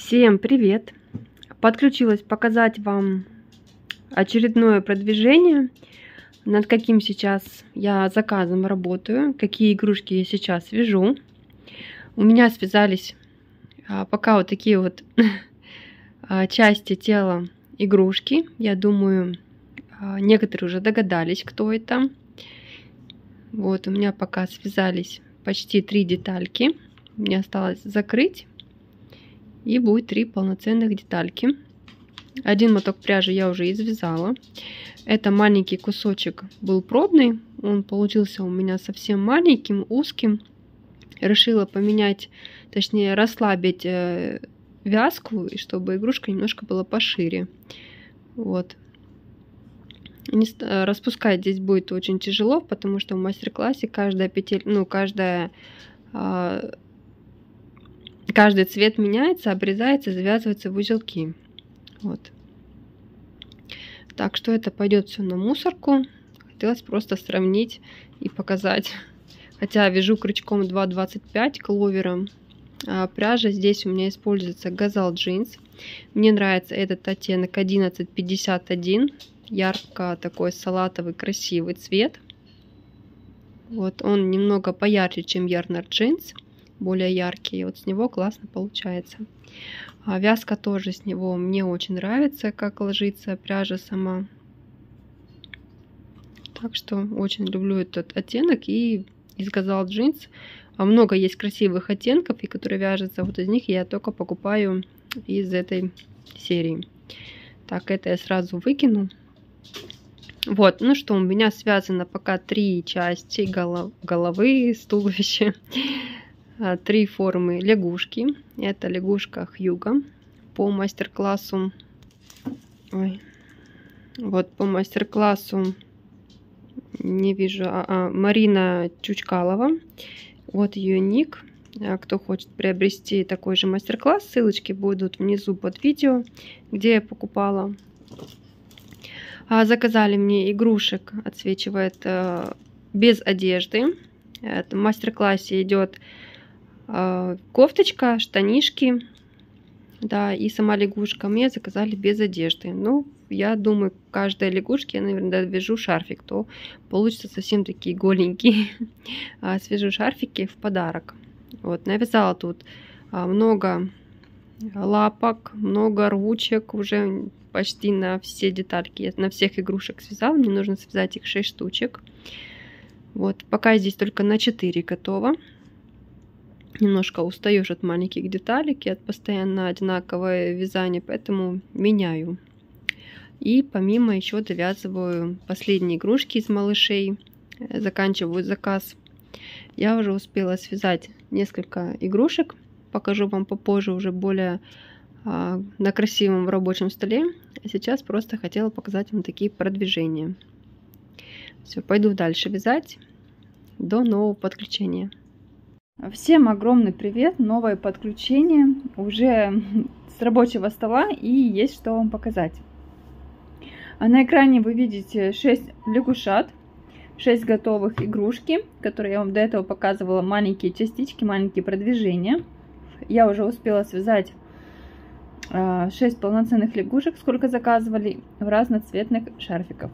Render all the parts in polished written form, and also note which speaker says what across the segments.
Speaker 1: Всем привет! Подключилась показать вам очередное продвижение, над каким сейчас я заказом работаю, какие игрушки я сейчас вяжу. У меня связались пока вот такие вот части тела игрушки. Я думаю, некоторые уже догадались, кто это. Вот у меня пока связались почти 3 детальки. Мне осталось закрыть. И будет 3 полноценных детальки. Один моток пряжи я уже извязала. Это маленький кусочек был пробный. Он получился у меня совсем маленьким, узким. Решила поменять, точнее расслабить вязку, и чтобы игрушка немножко была пошире. Вот. Распускать здесь будет очень тяжело, потому что в мастер-классе каждая петель, каждый цвет меняется, обрезается, завязывается в узелки. Вот. Так что это пойдет все на мусорку. Хотелось просто сравнить и показать. Хотя вяжу крючком 2,25 кловером. Пряжа здесь у меня используется Gazal Jeans. Мне нравится этот оттенок 1151. Ярко такой салатовый красивый цвет. Вот он немного поярче, чем Yarnard Jeans. Более яркий. Вот с него классно получается. Вязка тоже с него мне очень нравится, как ложится пряжа сама. Так что очень люблю этот оттенок. И из Gazal Jeans много есть красивых оттенков, и которые вяжутся. Вот из них я только покупаю из этой серии. Так, это я сразу выкину. Вот, ну что, у меня связано пока 3 части головы, туловища. 3 формы лягушки. Это лягушка Хьюго по мастер-классу. Вот по мастер-классу не вижу. Марина Чучкалова. Вот ее ник. Кто хочет приобрести такой же мастер-класс, ссылочки будут внизу под видео, где я покупала. Заказали мне игрушек, отсвечивает без одежды. В мастер-классе идет кофточка, штанишки, да, и сама лягушка. Мне заказали без одежды. Ну, я думаю, каждой лягушке я, наверное, довяжу шарфик, то получится совсем такие голенькие. Свяжу шарфики в подарок. Вот, навязала тут много лапок, много ручек, уже почти на все детальки. Я на всех игрушек связала, мне нужно связать их 6 штучек. Вот, пока здесь только на 4 готово. Немножко устаешь от маленьких деталек и от постоянно одинакового вязания, поэтому меняю. И помимо еще довязываю последние игрушки из малышей. Заканчиваю заказ. Я уже успела связать несколько игрушек. Покажу вам попозже уже более на красивом рабочем столе. А сейчас просто хотела показать вам такие продвижения. Все, пойду дальше вязать. До нового подключения. Всем огромный привет, новое подключение уже с рабочего стола, и есть что вам показать. На экране вы видите 6 лягушат, 6 готовых игрушки, которые я вам до этого показывала, маленькие частички, маленькие продвижения. Я уже успела связать 6 полноценных лягушек, сколько заказывали, в разноцветных шарфиков.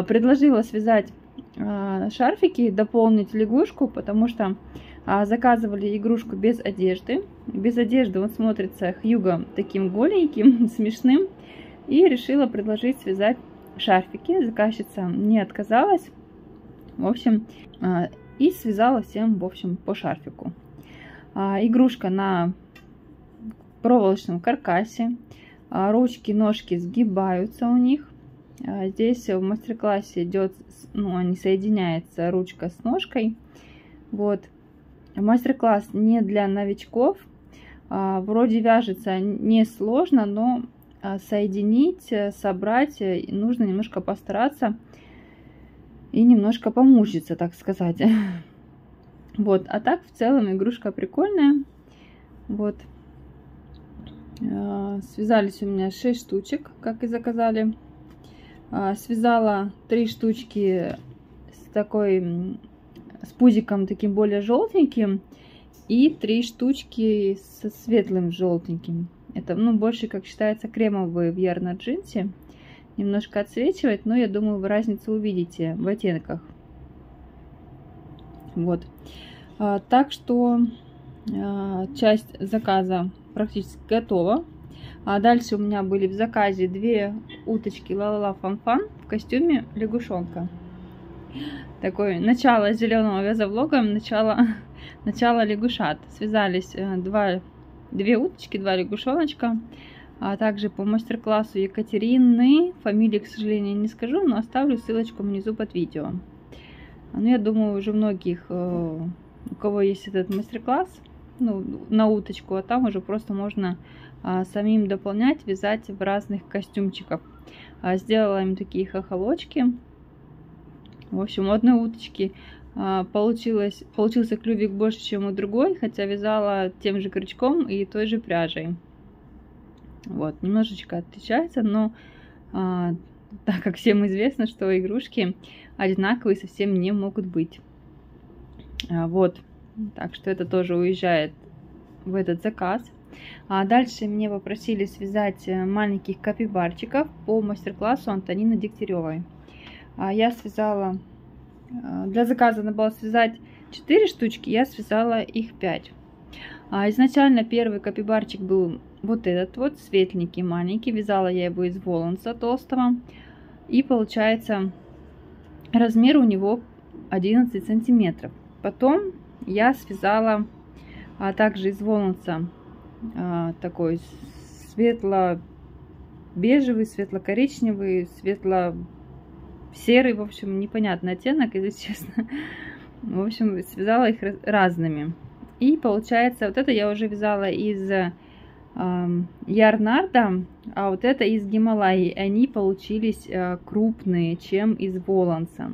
Speaker 1: Предложила связать шарфики, дополнить лягушку, потому что заказывали игрушку без одежды. Без одежды он смотрится Хьюго таким голеньким, смешным. И решила предложить связать шарфики. Заказчица не отказалась. В общем, и связала всем, в общем, по шарфику. Игрушка на проволочном каркасе. Ручки, ножки сгибаются у них. Здесь в мастер-классе идет, они соединяется ручка с ножкой. Вот. Мастер-класс не для новичков. Вроде вяжется несложно, но соединить, собрать нужно немножко постараться и немножко помучиться, так сказать. Вот. А так в целом игрушка прикольная. Вот. Связались у меня 6 штучек, как и заказали. Связала 3 штучки с пузиком таким более желтеньким и 3 штучки со светлым желтеньким.
Speaker 2: Это, ну, больше, как считается, кремовый в ярно джинсе. Немножко отсвечивает, но я думаю, вы разницу увидите в оттенках. Вот. Так что часть заказа практически готова. А дальше у меня были в заказе 2 уточки Ла-ла-ла Фан-Фан в костюме лягушонка. Такое начало зеленого вязовлога, начало лягушат. Связались 2 уточки, 2 лягушоночка. А также по мастер-классу Екатерины. Фамилии, к сожалению, не скажу, но оставлю ссылочку внизу под видео. Ну, я думаю, уже многих, у кого есть этот мастер-класс, ну, на уточку, а там уже просто можно самим дополнять, вязать в разных костюмчиках. Сделала им такие хохолочки. В общем, у одной уточки получился клювик больше, чем у другой, хотя вязала тем же крючком и той же пряжей. Вот, немножечко отличается, но так как всем известно, что игрушки одинаковые совсем не могут быть. Вот, так что это тоже уезжает в этот заказ. Дальше мне попросили связать маленьких капибарчиков по мастер-классу Антонины Дегтяревой. Я связала, для заказа надо было связать 4 штучки, я связала их 5. Изначально первый капибарчик был вот этот вот, светленький, маленький. Вязала я его из воланса толстого. И получается, размер у него 11 сантиметров. Потом я связала также из воланса такой светло-бежевый, светло-коричневый, светло-серый, в общем, непонятный оттенок, если честно. В общем, связала их разными. И получается, вот это я уже вязала из Ярнарда, а вот это из Гималаи. Они получились крупные, чем из воланса.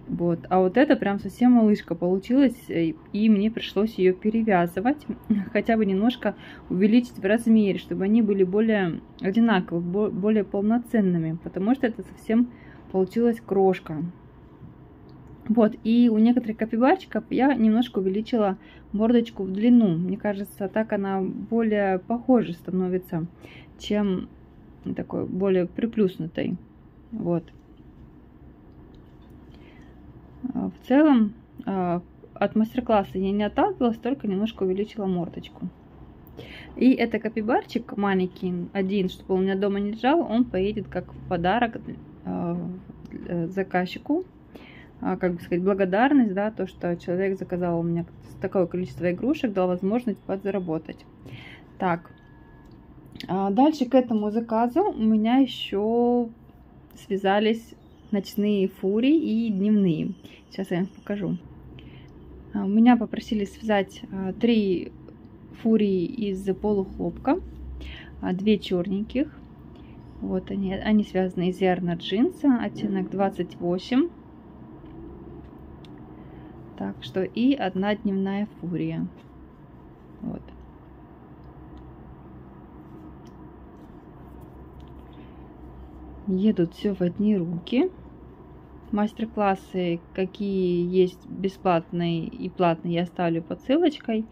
Speaker 2: Вот. А вот это прям совсем малышка получилась, и мне пришлось ее перевязывать, хотя бы немножко увеличить в размере, чтобы они были более одинаковые, более полноценными, потому что это совсем получилась крошка. Вот, и у некоторых капибарчиков я немножко увеличила мордочку в длину. Мне кажется, так она более похожа становится, чем такой более приплюснутой. Вот. В целом, от мастер-класса я не отталкивалась, только немножко увеличила мордочку. И это капибарчик маленький, один, чтобы он у меня дома не лежал, он поедет как в подарок заказчику. Как бы сказать, благодарность, да, то, что человек заказал у меня такое количество игрушек, дал возможность подзаработать. Так, дальше к этому заказу у меня еще связались ночные фурии и дневные. Сейчас я вам покажу. Меня попросили связать 3 фурии из полухлопка, 2 черненьких. Вот они связаны из ярно джинса, оттенок 28. Так что и 1 дневная фурия. Вот. Едут все в одни руки. Мастер-классы, какие есть бесплатные и платные, я оставлю под ссылочкой.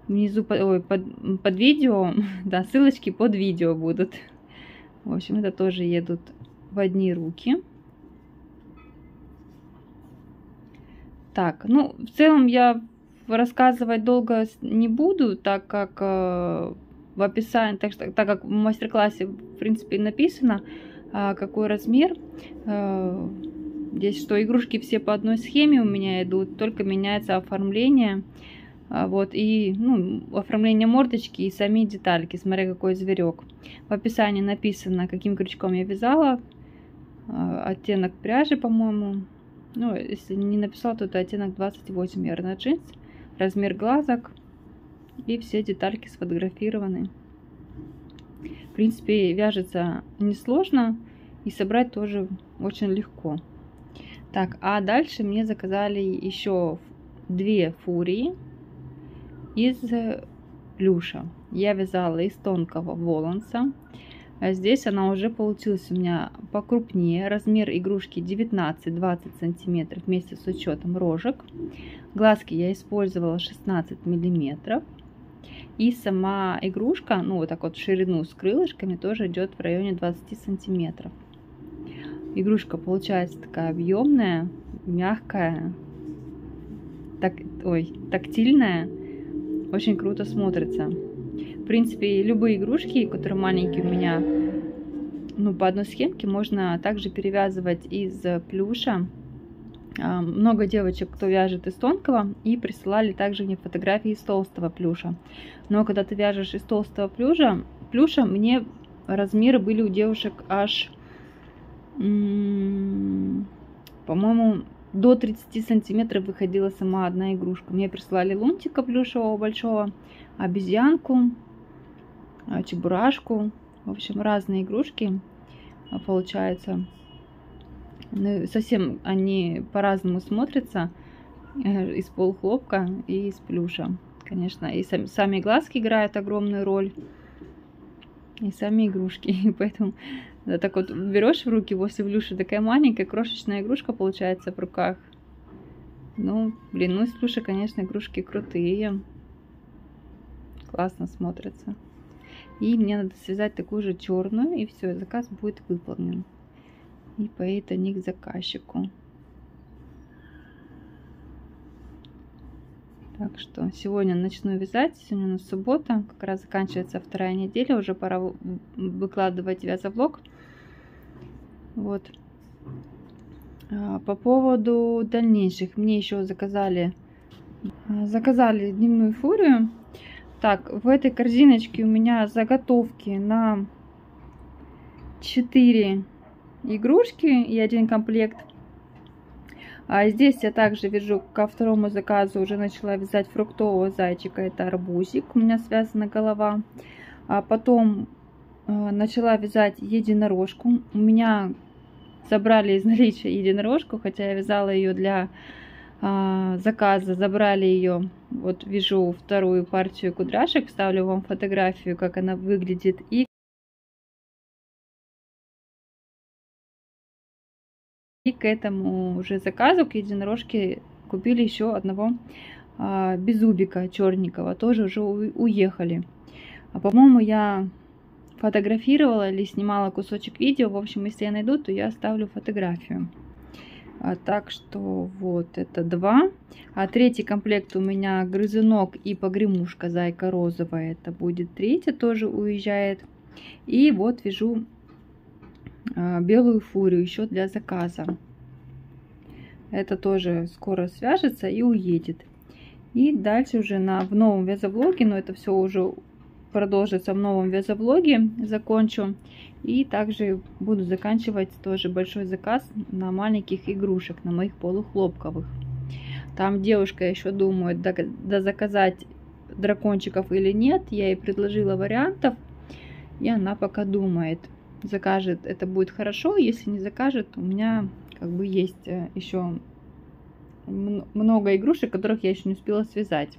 Speaker 2: Внизу под видео, да, ссылочки под видео будут. В общем, это тоже едут в одни руки. Так, ну, в целом я рассказывать долго не буду, так как в описании, так как в мастер-классе, в принципе, написано, какой размер. Здесь что игрушки все по одной схеме у меня идут, только меняется оформление. Вот, и оформление мордочки и сами детальки, смотря какой зверек. В описании написано, каким крючком я вязала, оттенок пряжи, по-моему. Ну, если не написал, то это оттенок 28 ярно джинс, размер глазок и все детальки сфотографированы. В принципе, вяжется несложно и собрать тоже очень легко. Так, а дальше мне заказали еще 2 фурии из плюша. Я вязала из тонкого воланса. А здесь она уже получилась у меня покрупнее. Размер игрушки 19-20 сантиметров вместе с учетом рожек. Глазки я использовала 16 миллиметров. И сама игрушка, ну вот так вот в ширину с крылышками, тоже идет в районе 20 сантиметров. Игрушка получается такая объемная, мягкая, тактильная, очень круто смотрится. В принципе, любые игрушки, которые маленькие у меня, ну, по одной схемке, можно также перевязывать из плюша. Много девочек, кто вяжет из тонкого, и присылали также мне фотографии из толстого плюша. Но когда ты вяжешь из толстого плюша, мне размеры были у девушек аж, по-моему, до 30 сантиметров выходила сама одна игрушка. Мне прислали лунтика плюшевого большого, обезьянку, чебурашку. В общем, разные игрушки получается. Ну, совсем они по-разному смотрятся. Из полухлопка и из плюша. Конечно, и сами глазки играют огромную роль. И сами игрушки. И поэтому да, так вот берешь в руки после плюша, такая маленькая крошечная игрушка получается в руках. Ну, блин, ну из плюша, конечно, игрушки крутые. Классно смотрятся. И мне надо связать такую же черную, и все, заказ будет выполнен. И поедет они к заказчику. Так что сегодня начну вязать. Сегодня у нас суббота, как раз заканчивается вторая неделя. Уже пора выкладывать вязовлог. Вот. По поводу дальнейших. Мне еще заказали дневную фурию. Так, в этой корзиночке у меня заготовки на 4 игрушки и 1 комплект. А здесь я также вяжу ко второму заказу, уже начала вязать фруктового зайчика, это арбузик, у меня связана голова. А потом начала вязать единорожку. У меня забрали из наличия единорожку, хотя я вязала ее для заказа, забрали ее. Вот вяжу вторую партию кудряшек, вставлю вам фотографию, как она выглядит. И к этому уже заказу, к единорожке, купили еще одного беззубика черненького. Тоже уже уехали. По-моему, я фотографировала или снимала кусочек видео. В общем, если я найду, то я оставлю фотографию. Так что вот это 2. А третий комплект у меня грызунок и погремушка зайка розовая. Это будет 3-я, тоже уезжает. И вот вяжу белую фурию еще для заказа. Это тоже скоро свяжется и уедет. И дальше уже в новом вязовлоге, но это все уже продолжится в новом вязовлоге, закончу. И также буду заканчивать тоже большой заказ на маленьких игрушек, на моих полухлопковых. Там девушка еще думает, заказать дракончиков или нет. Я ей предложила вариантов, и она пока думает. Закажет, это будет хорошо. Если не закажет, у меня как бы есть еще много игрушек, которых я еще не успела связать.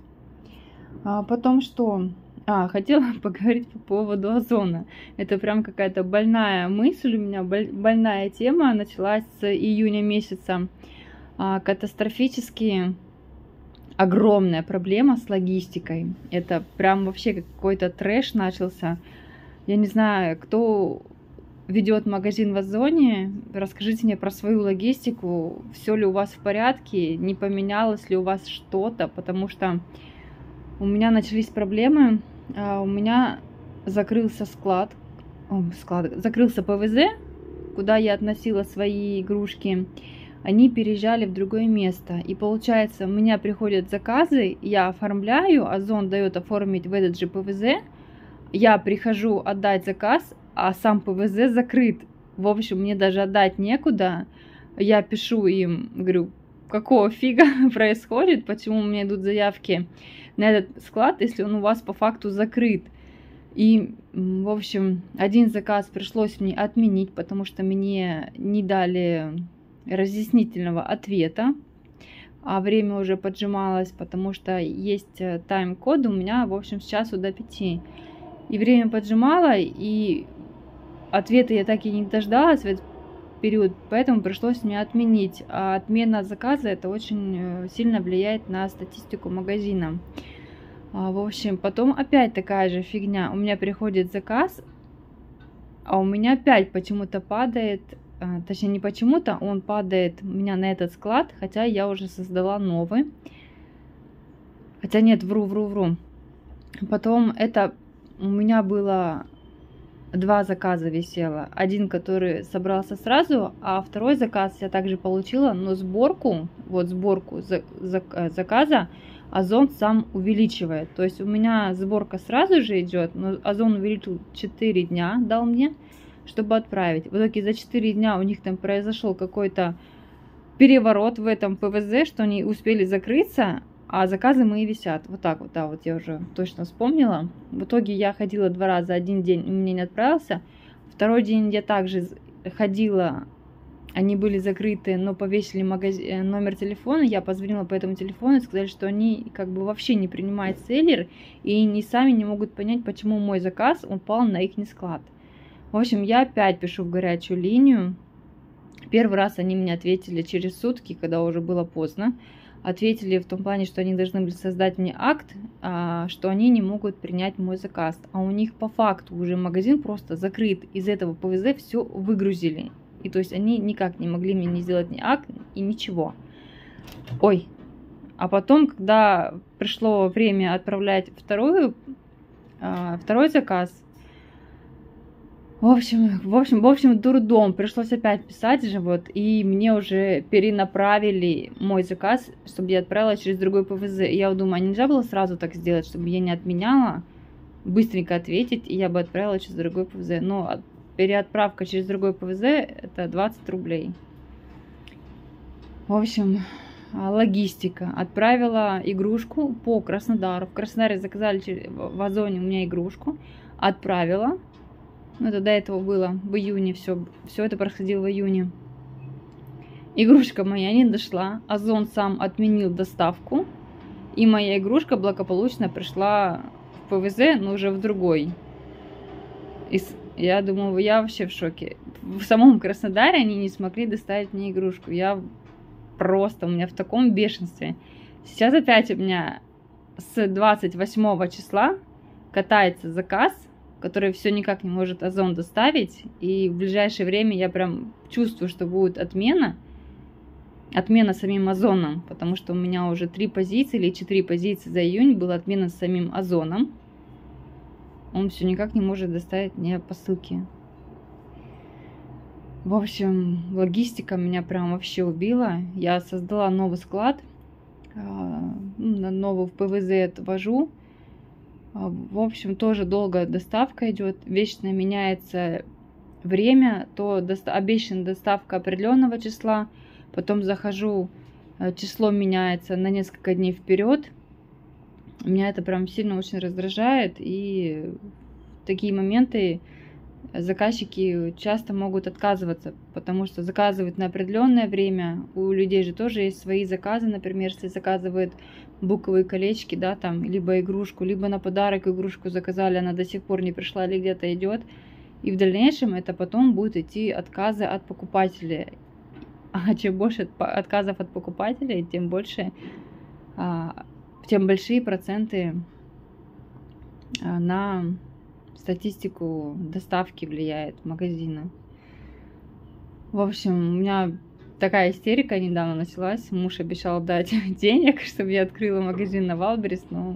Speaker 2: Потом что? Хотела поговорить по поводу озона. Это прям какая-то больная мысль у меня, больная тема. Началась с июня месяца. Катастрофически огромная проблема с логистикой. Это прям вообще какой-то трэш начался. Я не знаю, кто ведет магазин в Озоне, расскажите мне про свою логистику, все ли у вас в порядке, не поменялось ли у вас что-то, потому что у меня начались проблемы, у меня закрылся закрылся ПВЗ, куда я относила свои игрушки, они переезжали в другое место, и получается, у меня приходят заказы, я оформляю, Озон дает оформить в этот же ПВЗ, я прихожу отдать заказ, а сам ПВЗ закрыт. В общем, мне даже отдать некуда. Я пишу им, говорю, какого фига происходит, почему у меня идут заявки на этот склад, если он у вас по факту закрыт. И, в общем, один заказ пришлось мне отменить, потому что мне не дали разъяснительного ответа, а время уже поджималось, потому что есть тайм-коды у меня, в общем, с часу до 5. И время поджимало, и ответа я так и не дождалась в этот период, поэтому пришлось мне отменить. А отмена заказа, это очень сильно влияет на статистику магазина. В общем, потом опять такая же фигня. У меня приходит заказ, а у меня опять почему-то падает, точнее не почему-то, он падает у меня на этот склад, хотя я уже создала новый. Хотя нет, вру. Потом это у меня было 2 заказа висело. Один, который собрался сразу, а второй заказ я также получила, но сборку заказа Озон сам увеличивает. То есть у меня сборка сразу же идет, но Озон увеличил 4 дня, дал мне, чтобы отправить. В итоге за 4 дня у них там произошел какой-то переворот в этом ПВЗ, что они успели закрыться, а заказы мои висят. Вот так вот, да, вот я уже точно вспомнила. В итоге я ходила 2 раза, один день у меня не отправился. Второй день я также ходила, они были закрыты, но повесили номер телефона. Я позвонила по этому телефону и сказали, что они как бы вообще не принимают селлер и не сами не могут понять, почему мой заказ упал на их склад. В общем, я опять пишу в горячую линию. Первый раз они мне ответили через сутки, когда уже было поздно. Ответили в том плане, что они должны были создать мне акт, что они не могут принять мой заказ. А у них по факту уже магазин просто закрыт. Из этого ПВЗ все выгрузили. И то есть они никак не могли мне не сделать ни акт и ничего. Ой. А потом, когда пришло время отправлять второй заказ, в общем, дурдом. Пришлось опять писать же, вот, и мне уже перенаправили мой заказ, чтобы я отправила через другой ПВЗ. И я думаю, а нельзя было сразу так сделать, чтобы я не отменяла, быстренько ответить, и я бы отправила через другой ПВЗ. Но переотправка через другой ПВЗ это 20 рублей. В общем, логистика. Отправила игрушку по Краснодару. В Краснодаре заказали в Озоне у меня игрушку. Отправила. Это до этого было в июне, все это происходило в июне. Игрушка моя не дошла, Озон сам отменил доставку, и моя игрушка благополучно пришла в ПВЗ, но уже в другой. И я думаю, я вообще в шоке. В самом Краснодаре они не смогли доставить мне игрушку. У меня в таком бешенстве. Сейчас опять у меня с 28 числа катается заказ, который все никак не может Озон доставить. И в ближайшее время я прям чувствую, что будет отмена самим Озоном, потому что у меня уже 3 позиции или 4 позиции за июнь была отмена с самим Озоном. Он все никак не может доставить мне посылки. В общем, логистика меня прям вообще убила. Я создала новый склад, новый в ПВЗ отвожу. В общем, тоже долго доставка идет, вечно меняется время, то обещана доставка определенного числа, потом захожу, число меняется на несколько дней вперед. Меня это прям сильно очень раздражает, и в такие моменты заказчики часто могут отказываться, потому что заказывают на определенное время. У людей же тоже есть свои заказы, например, если заказывают буковые колечки, да, там, либо игрушку, либо на подарок игрушку заказали, она до сих пор не пришла или где-то идет. И в дальнейшем это потом будут идти отказы от покупателей. А чем больше отказов от покупателей, тем большие проценты на статистику доставки влияет магазина. В общем, у меня такая истерика недавно началась. Муж обещал дать денег, чтобы я открыла магазин на Валберес. Но,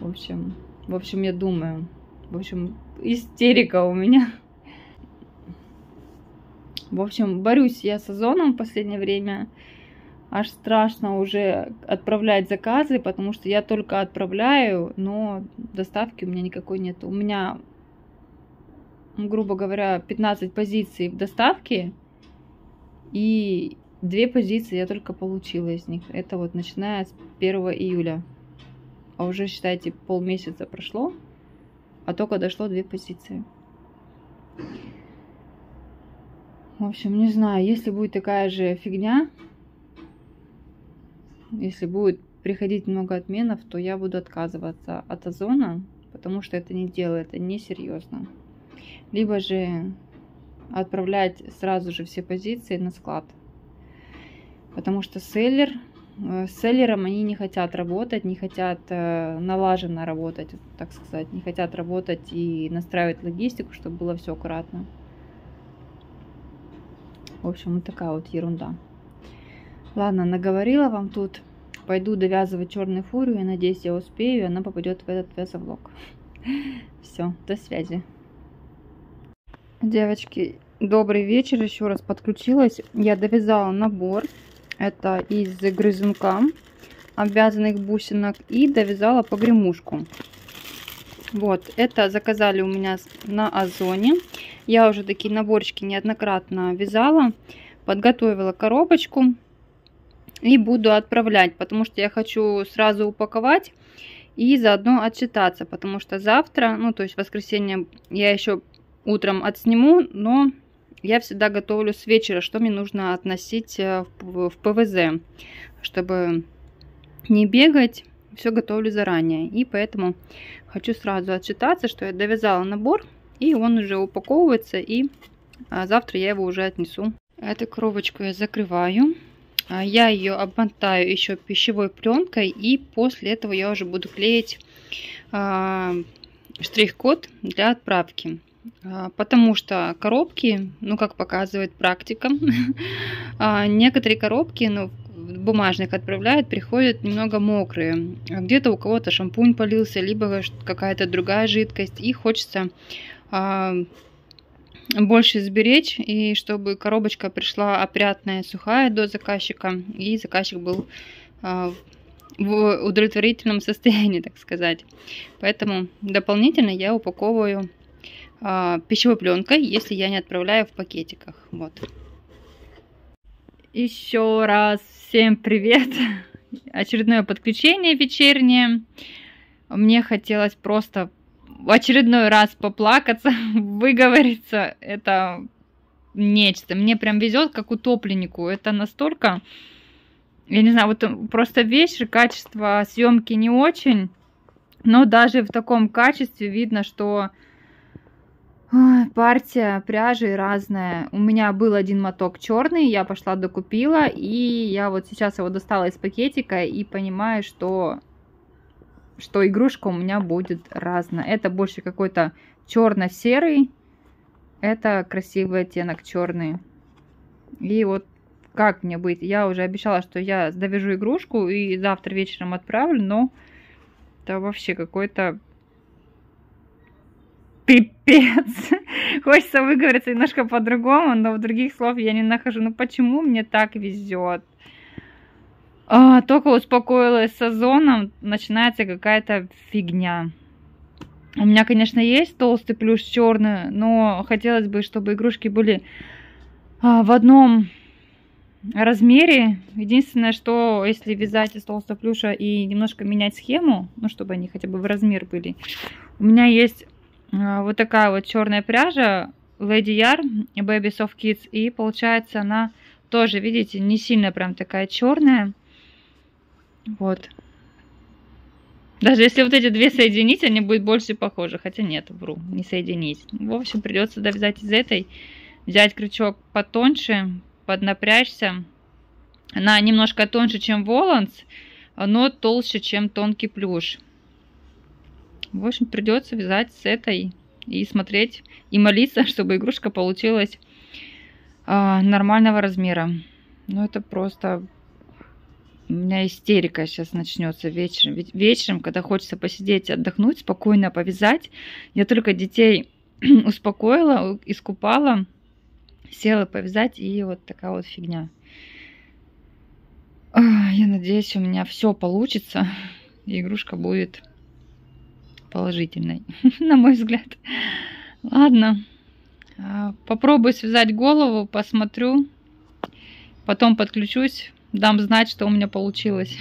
Speaker 2: в общем, я думаю. В общем, истерика у меня. В общем, борюсь я с Озоном в последнее время. Аж страшно уже отправлять заказы, потому что я только отправляю, но доставки у меня никакой нет. У меня, грубо говоря, 15 позиций в доставке, и 2 позиции я только получила из них. Это вот начиная с 1 июля. А уже, считайте, полмесяца прошло, а только дошло 2 позиции. В общем, не знаю, если будет такая же фигня, если будет приходить много отменов, то я буду отказываться от Озона, потому что это не дело, это несерьезно. Либо же отправлять сразу же все позиции на склад. Потому что селлер с селлером они не хотят работать, не хотят налаженно работать, так сказать, не хотят работать и настраивать логистику, чтобы было все аккуратно. В общем, вот такая вот ерунда. Ладно, наговорила вам тут. Пойду довязывать черную фурию. Я надеюсь, я успею, и она попадет в этот вязовлог. Все, до связи. Девочки, добрый вечер. Еще раз подключилась. Я довязала набор. Это из грызунка обвязанных бусинок. И довязала погремушку. Вот, это заказали у меня на Озоне. Я уже такие наборчики неоднократно вязала. Подготовила коробочку. И буду отправлять, потому что я хочу сразу упаковать и заодно отчитаться, потому что завтра, ну то есть в воскресенье, я еще утром отсниму, но я всегда готовлю с вечера, что мне нужно относить в ПВЗ, чтобы не бегать, все готовлю заранее. И поэтому хочу сразу отчитаться, что я довязала набор, и он уже упаковывается, и завтра я его уже отнесу. Эту коробочку я закрываю. Я ее обмотаю еще пищевой пленкой, и после этого я уже буду клеить штрих-код для отправки. Потому что коробки, ну как показывает практика, некоторые коробки, ну, бумажных отправляют, приходят немного мокрые. Где-то у кого-то шампунь полился, либо какая-то другая жидкость, и хочется больше сберечь, и чтобы коробочка пришла опрятная, сухая до заказчика, и заказчик был в удовлетворительном состоянии, так сказать. Поэтому дополнительно я упаковываю пищевой пленкой, если я не отправляю в пакетиках. Вот. Еще раз всем привет! Очередное подключение вечернее. Мне хотелось просто в очередной раз поплакаться, выговориться. Это нечто. Мне прям везет, как утопленнику. Это настолько, я не знаю, вот просто вещь, качество съемки не очень, но даже в таком качестве видно, что партия пряжи разная. У меня был один моток черный, я пошла докупила, и я вот сейчас его достала из пакетика и понимаю, что игрушка у меня будет разная. Это больше какой-то черно-серый. Это красивый оттенок черный. И вот как мне быть? Я уже обещала, что я довяжу игрушку и завтра вечером отправлю, но это вообще какой-то пипец. Хочется выговориться немножко по-другому, но в других слов я не нахожу. Ну почему мне так везет? Только успокоилась с Озоном, начинается какая-то фигня. У меня, конечно, есть толстый плюш черный, но хотелось бы, чтобы игрушки были в одном размере. Единственное, что если вязать из толстого плюша и немножко менять схему, ну, чтобы они хотя бы в размер были. У меня есть вот такая вот черная пряжа Lady Yarn Baby Soft Kids, и получается она тоже, видите, не сильно прям такая черная. Вот. Даже если вот эти две соединить, они будут больше похожи. Хотя нет, вру, не соединить. В общем, придется довязать из этой. Взять крючок потоньше, поднапрячься. Она немножко тоньше, чем Воланс, но толще, чем тонкий плюш. В общем, придется вязать с этой и смотреть, и молиться, чтобы игрушка получилась нормального размера. Ну, это просто... У меня истерика сейчас начнется вечером. Ведь вечером, когда хочется посидеть, отдохнуть, спокойно повязать. Я только детей успокоила, искупала, села повязать, и вот такая вот фигня. Я надеюсь, у меня все получится, и игрушка будет положительной, на мой взгляд. Ладно, попробую связать голову, посмотрю, потом подключусь. Дам знать, что у меня получилось.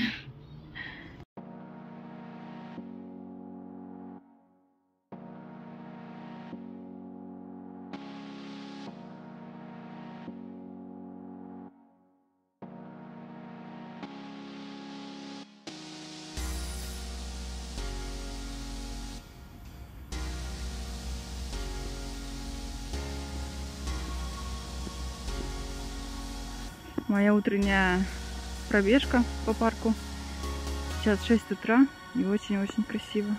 Speaker 2: Моя утренняя пробежка по парку. Сейчас 6 утра и очень-очень красиво.